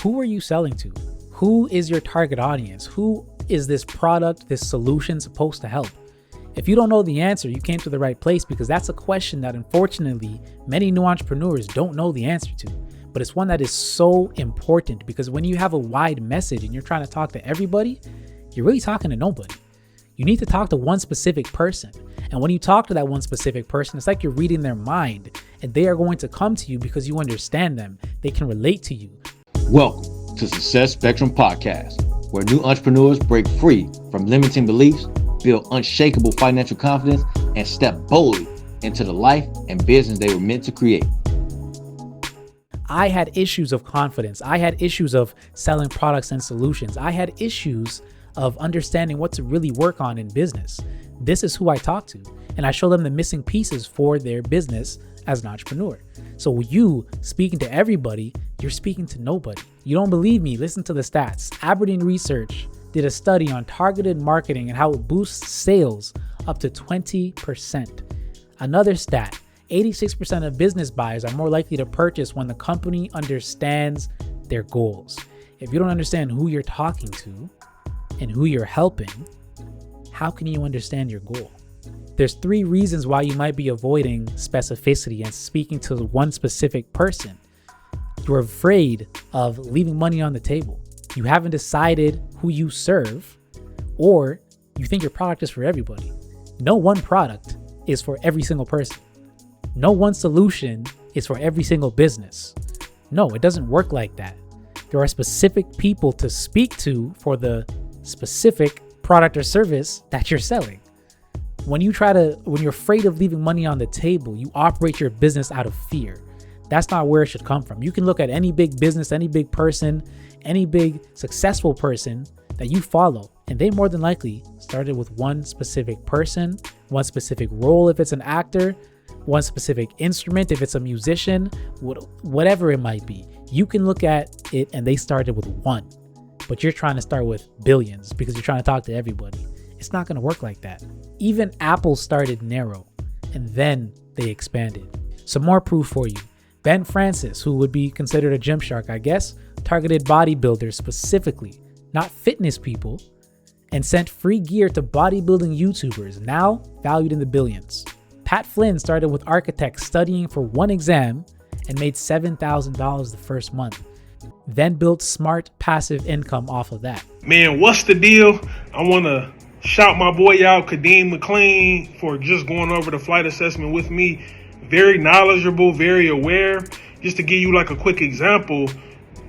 Who are you selling to? Who is your target audience? Who is this product, this solution supposed to help? If you don't know the answer, you came to the right place, because that's a question that unfortunately many new entrepreneurs don't know the answer to. But it's one that is so important, because when you have a wide message and you're trying to talk to everybody, you're really talking to nobody. You need to talk to one specific person. And when you talk to that one specific person, it's like you're reading their mind, and they are going to come to you because you understand them. They can relate to you. Welcome to Success Spectrum Podcast, where new entrepreneurs break free from limiting beliefs, build unshakable financial confidence, and step boldly into the life and business they were meant to create. I had issues of confidence. I had issues of selling products and solutions. I had issues of understanding what to really work on in business. This is who I talk to, and I show them the missing pieces for their business as an entrepreneur. So you speaking to everybody, you're speaking to nobody. You don't believe me? Listen to the stats. Aberdeen Research did a study on targeted marketing and how it boosts sales up to 20%. Another stat, 86% of business buyers are more likely to purchase when the company understands their goals. If you don't understand who you're talking to and who you're helping, how can you understand your goal? There's 3 reasons why you might be avoiding specificity and speaking to one specific person. You're afraid of leaving money on the table. You haven't decided who you serve, or you think your product is for everybody. No one product is for every single person. No one solution is for every single business. No, it doesn't work like that. There are specific people to speak to for the specific product or service that you're selling. When you're afraid of leaving money on the table, you operate your business out of fear. That's not where it should come from. You can look at any big business, any big person, any big successful person that you follow, and they more than likely started with one specific person, one specific role if it's an actor, one specific instrument if it's a musician, whatever it might be. You can look at it and they started with one, but you're trying to start with billions because you're trying to talk to everybody. It's not going to work like that. Even Apple started narrow and then they expanded. Some more proof for you. Ben Francis, who would be considered a Gymshark, I guess, targeted bodybuilders specifically, not fitness people, and sent free gear to bodybuilding YouTubers, now valued in the billions. Pat Flynn started with architects studying for one exam and made $7,000 the first month, then built smart passive income off of that. Man, what's the deal? I want to shout my boy out, Kadeem McLean, for just going over the flight assessment with me. Very knowledgeable, very aware. Just to give you like a quick example,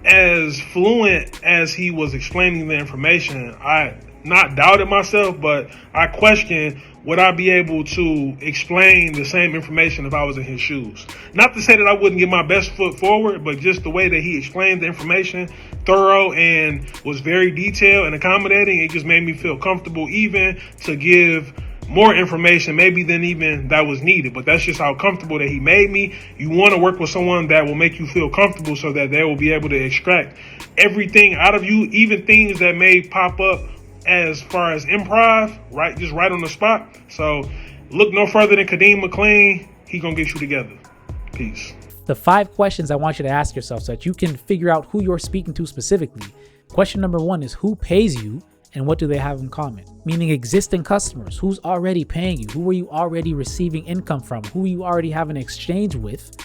as fluent as he was explaining the information, I not doubted myself, but I questioned, would I be able to explain the same information if I was in his shoes? Not to say that I wouldn't get my best foot forward, but just the way that he explained the information, thorough and was very detailed and accommodating, it just made me feel comfortable even to give more information maybe than even that was needed. But that's just how comfortable that he made me. You want to work with someone that will make you feel comfortable so that they will be able to extract everything out of you, even things that may pop up as far as improv, right? Just right on the spot. So look no further than Kadeem McLean. He gonna get you together. Peace. The 5 questions I want you to ask yourself so that you can figure out who you're speaking to specifically. Question number 1 is, who pays you and what do they have in common? Meaning existing customers. Who's already paying you? Who are you already receiving income from? Who you already have an exchange with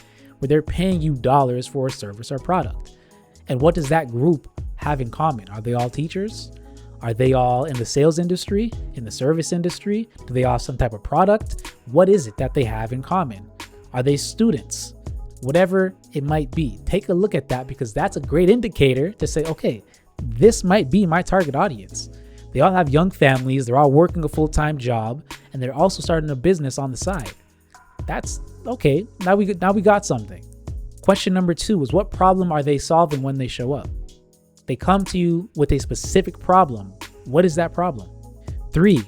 where they're paying you dollars for a service or product? And what does that group have in common? Are they all teachers? Are they all in the sales industry, in the service industry? Do they all have some type of product? What is it that they have in common? Are they students? Whatever it might be, take a look at that, because that's a great indicator to say, okay, this might be my target audience. They all have young families, they're all working a full-time job, and they're also starting a business on the side. That's okay. Now we got something. Question number 2 is, what problem are they solving when they show up? They come to you with a specific problem. What is that problem? 3,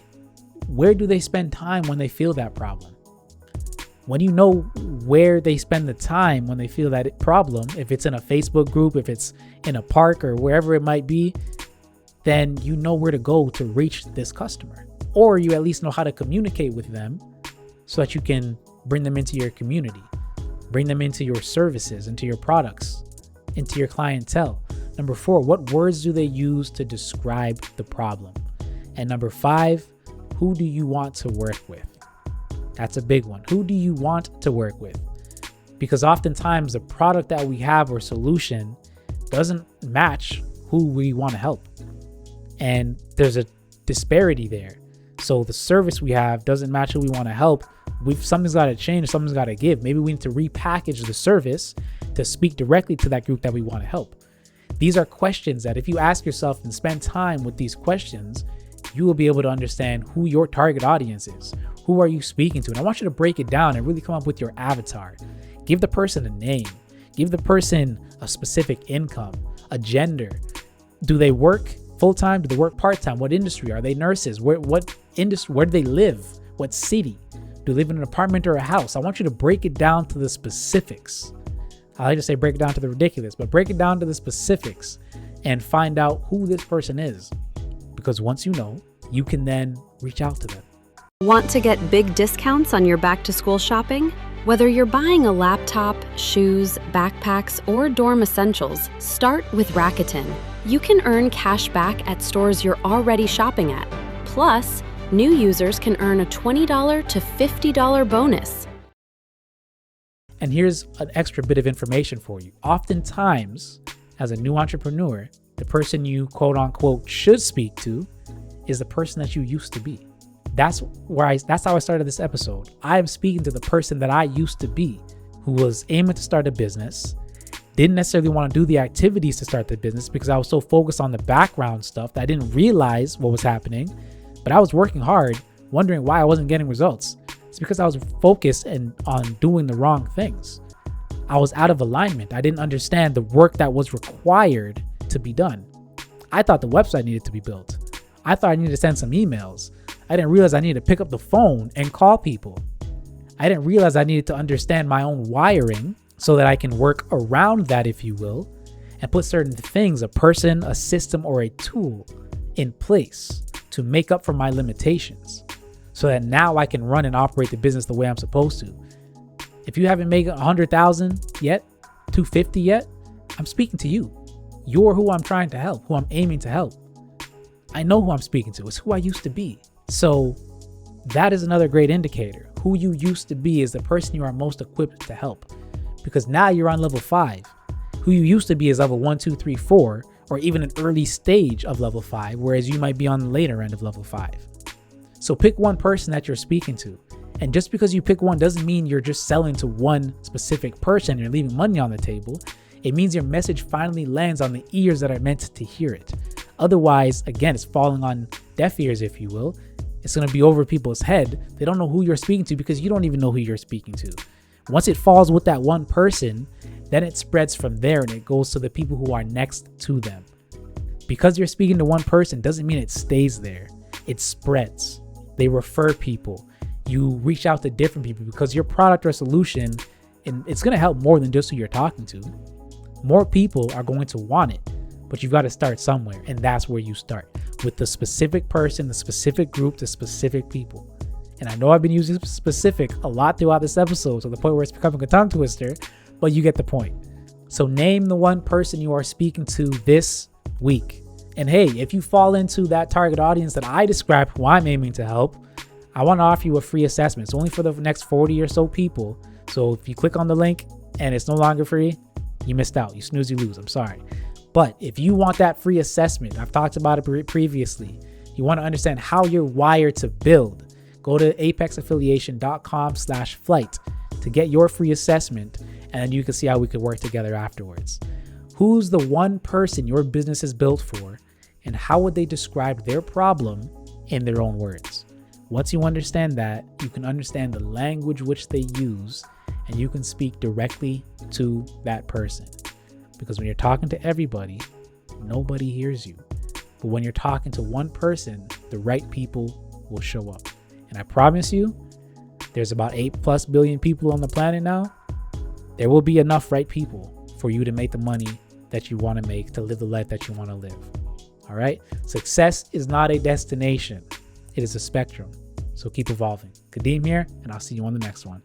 where do they spend time when they feel that problem? When you know where they spend the time when they feel that problem, if it's in a Facebook group, if it's in a park or wherever it might be, then you know where to go to reach this customer. Or you at least know how to communicate with them so that you can bring them into your community, bring them into your services, into your products, into your clientele. Number 4, what words do they use to describe the problem? And number 5, who do you want to work with? That's a big one. Who do you want to work with? Because oftentimes the product that we have or solution doesn't match who we want to help. And there's a disparity there. So the service we have doesn't match who we want to help. Something's got to change, something's got to give. Maybe we need to repackage the service to speak directly to that group that we want to help. These are questions that if you ask yourself and spend time with these questions, you will be able to understand who your target audience is. Who are you speaking to? And I want you to break it down and really come up with your avatar. Give the person a name. Give the person a specific income, a gender. Do they work full-time? Do they work part-time? What industry? Are they nurses? What industry? Where do they live? What city? Do they live in an apartment or a house? I want you to break it down to the specifics. I like to say break it down to the ridiculous, but break it down to the specifics and find out who this person is. Because once you know, you can then reach out to them. Want to get big discounts on your back-to-school shopping? Whether you're buying a laptop, shoes, backpacks, or dorm essentials, start with Rakuten. You can earn cash back at stores you're already shopping at. Plus, new users can earn a $20 to $50 bonus. And here's an extra bit of information for you. Oftentimes, as a new entrepreneur, the person you quote unquote should speak to is the person that you used to be. That's how I started this episode. I am speaking to the person that I used to be, who was aiming to start a business, didn't necessarily want to do the activities to start the business because I was so focused on the background stuff that I didn't realize what was happening. But I was working hard, wondering why I wasn't getting results. It's because I was focused on doing the wrong things. I was out of alignment. I didn't understand the work that was required to be done. I thought the website needed to be built. I thought I needed to send some emails. I didn't realize I needed to pick up the phone and call people. I didn't realize I needed to understand my own wiring so that I can work around that, if you will, and put certain things, a person, a system, or a tool in place to make up for my limitations so that now I can run and operate the business the way I'm supposed to. If you haven't made 100,000 yet, 250 yet, I'm speaking to you. You're who I'm trying to help, who I'm aiming to help. I know who I'm speaking to. It's who I used to be. So that is another great indicator. Who you used to be is the person you are most equipped to help, because now you're on level 5. Who you used to be is level 1, 2, 3, 4, or even an early stage of level 5, whereas you might be on the later end of level 5. So pick one person that you're speaking to. And just because you pick one doesn't mean you're just selling to one specific person and you're leaving money on the table. It means your message finally lands on the ears that are meant to hear it. Otherwise, again, it's falling on deaf ears, if you will. It's going to be over people's head. They don't know who you're speaking to because you don't even know who you're speaking to. Once it falls with that one person, then it spreads from there and it goes to the people who are next to them. Because you're speaking to one person doesn't mean it stays there. It spreads. They refer people. You reach out to different people because your product or solution, and it's going to help more than just who you're talking to. More people are going to want it, but you've got to start somewhere. And that's where you start, with the specific person, the specific group, the specific people. And I know I've been using specific a lot throughout this episode to the point where it's becoming a tongue twister, but you get the point. So name the one person you are speaking to this week. And hey, if you fall into that target audience that I described, who I'm aiming to help, I want to offer you a free assessment. It's only for the next 40 or so people. So if you click on the link and it's no longer free, you missed out. You snooze, you lose. I'm sorry. But if you want that free assessment, I've talked about it previously. You want to understand how you're wired to build. Go to apexaffiliation.com/flight to get your free assessment. And then you can see how we could work together afterwards. Who's the one person your business is built for? And how would they describe their problem in their own words? Once you understand that, you can understand the language which they use, and you can speak directly to that person. Because when you're talking to everybody, nobody hears you. But when you're talking to one person, the right people will show up. And I promise you, there's about 8+ billion people on the planet now. There will be enough right people for you to make the money that you want to make, to live the life that you want to live. All right? Success is not a destination. It is a spectrum. So keep evolving. Kadeem here, and I'll see you on the next one.